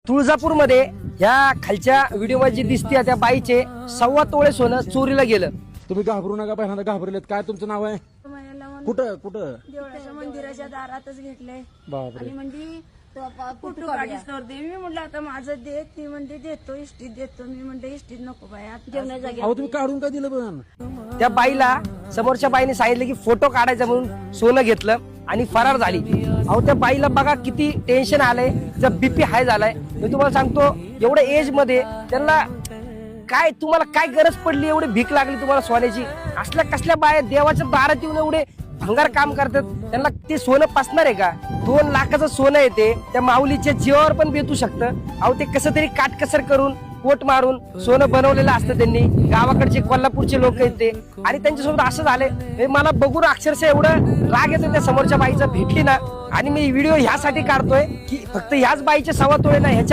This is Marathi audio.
तुळजापूरमध्ये ह्या खालच्या व्हिडिओमध्ये जी दिसते त्या बाईचे 1.25 तोळे सोनं चोरीला गेलं. तुम्ही घाबरू नका, पहिल्यांदा घाबरलेत. काय तुमचं नाव आहे? कुठं कुठं? देवळाच्या मंदिराच्या दारातच घेतलंय. बापरे. आणि म्हणजे फोटो काढीस नव्हते. मी म्हटलं आता माझं दे. ती म्हणते देतो, इष्टीत देतो. मी म्हणते इष्टीत नको बाय, जेवणा जागी अहो तुम्ही काढून काय दिलं पण? त्या बाईला समोरच्या बाईने सांगितलं की फोटो काढायचा म्हणून सोनं घेतलं आणि फरार झाली. अहो त्या बाईला बघा किती टेन्शन आलंय, जर बीपी हाय झालाय. मी तुम्हाला सांगतो एवढ्या एज मध्ये त्यांना काय, तुम्हाला काय गरज पडली, एवढी भीक लागली तुम्हाला सोन्याची? असल्या कसल्या बाया देवाच्या दारात येऊन एवढे भंगार काम करतात, त्यांना ते सोनं पासणार आहे का? 2 लाखाचं सोनं येते, त्या माऊलीच्या जीवावर पण बेतू शकतं. अहो ते कसं तरी काटकसर करून पोट मारून सोनं बनवलेलं असतं त्यांनी. गावाकडचे कोल्हापूरचे लोक आहेत ते, आणि त्यांच्यासोबत असं झालंय. हे मला बघून अक्षरशः एवढं राग येतो त्या समोरच्या बाईचा भेटली ना. आणि मी व्हिडिओ ह्यासाठी काढतोय की फक्त ह्याच बाईचे 1.25 तोळे ना, ह्याच्या